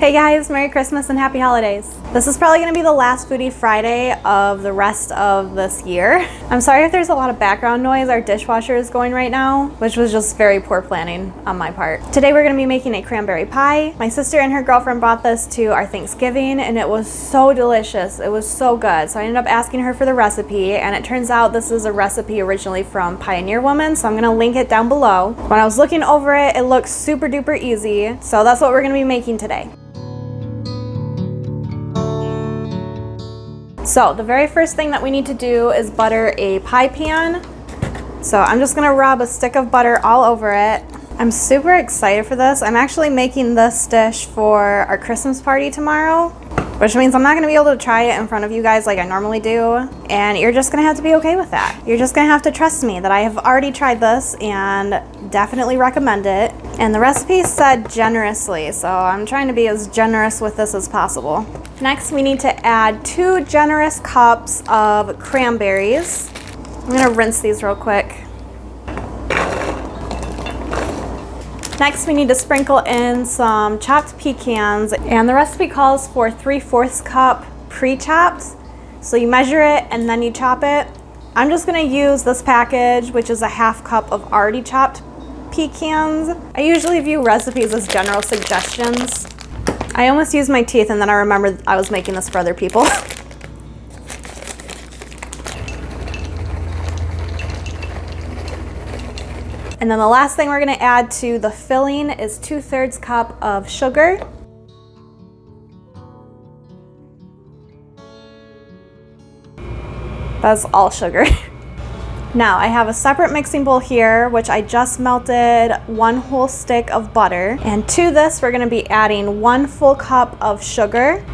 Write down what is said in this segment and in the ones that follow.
Hey guys, Merry Christmas and Happy Holidays. This is probably gonna be the last Foodie Friday of the rest of this year. I'm sorry if there's a lot of background noise. Our dishwasher is going right now, which was just very poor planning on my part. Today we're gonna be making a cranberry pie. My sister and her girlfriend brought this to our Thanksgiving and it was so delicious. It was so good. So I ended up asking her for the recipe and it turns out this is a recipe originally from Pioneer Woman, so I'm gonna link it down below. When I was looking over it, it looks super duper easy. So that's what we're gonna be making today. So the very first thing that we need to do is butter a pie pan. So I'm just gonna rub a stick of butter all over it. I'm super excited for this. I'm actually making this dish for our Christmas party tomorrow, which means I'm not gonna be able to try it in front of you guys like I normally do. And you're just gonna have to be okay with that. You're just gonna have to trust me that I have already tried this and definitely recommend it. And the recipe said generously, so I'm trying to be as generous with this as possible. Next, we need to add 2 generous cups of cranberries. I'm gonna rinse these real quick. Next, we need to sprinkle in some chopped pecans, and the recipe calls for 3/4 cup pre-chopped. So you measure it and then you chop it. I'm just gonna use this package, which is a 1/2 cup of already chopped pecans. I usually view recipes as general suggestions. I almost used my teeth and then I remembered I was making this for other people. And then the last thing we're gonna add to the filling is 2/3 cup of sugar. That's all sugar. Now I have a separate mixing bowl here, which I just melted 1 whole stick of butter. And to this, we're gonna be adding 1 full cup of sugar,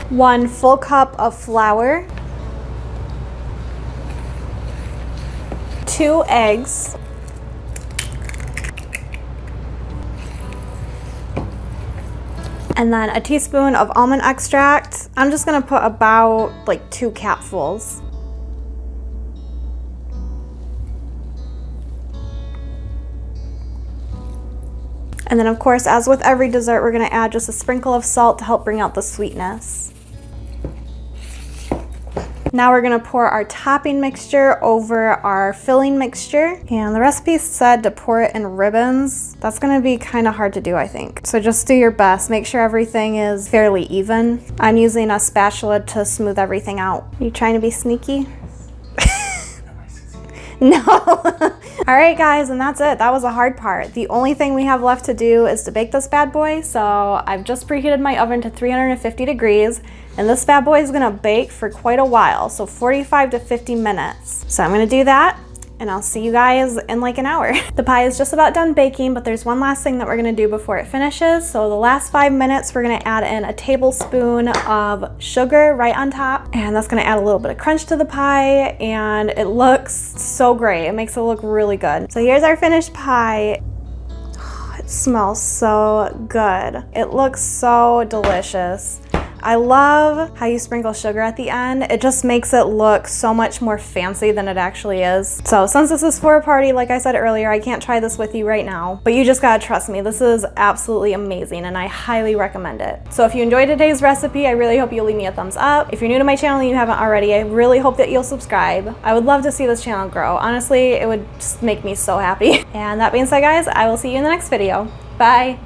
1 full cup of flour, 2 eggs, and then a teaspoon of almond extract. I'm just gonna put about like 2 capfuls. And then of course, as with every dessert, we're gonna add just a sprinkle of salt to help bring out the sweetness. Now we're gonna pour our topping mixture over our filling mixture. And the recipe said to pour it in ribbons. That's gonna be kind of hard to do, I think. So just do your best. Make sure everything is fairly even. I'm using a spatula to smooth everything out. You trying to be sneaky? No. All right guys, and that's it. That was a hard part. The only thing we have left to do is to bake this bad boy. So I've just preheated my oven to 350 degrees and this bad boy is gonna bake for quite a while. So 45 to 50 minutes. So I'm gonna do that and I'll see you guys in like an hour. The pie is just about done baking, but there's one last thing that we're gonna do before it finishes. So the last 5 minutes, we're gonna add in a tablespoon of sugar right on top. And that's gonna add a little bit of crunch to the pie and it looks so great. It makes it look really good. So here's our finished pie. Oh, it smells so good. It looks so delicious. I love how you sprinkle sugar at the end. It just makes it look so much more fancy than it actually is. So since this is for a party, like I said earlier, I can't try this with you right now, but you just gotta trust me. This is absolutely amazing and I highly recommend it. So if you enjoyed today's recipe, I really hope you'll leave me a thumbs up. If you're new to my channel and you haven't already, I really hope that you'll subscribe. I would love to see this channel grow. Honestly, it would just make me so happy. And that being said, guys, I will see you in the next video. Bye.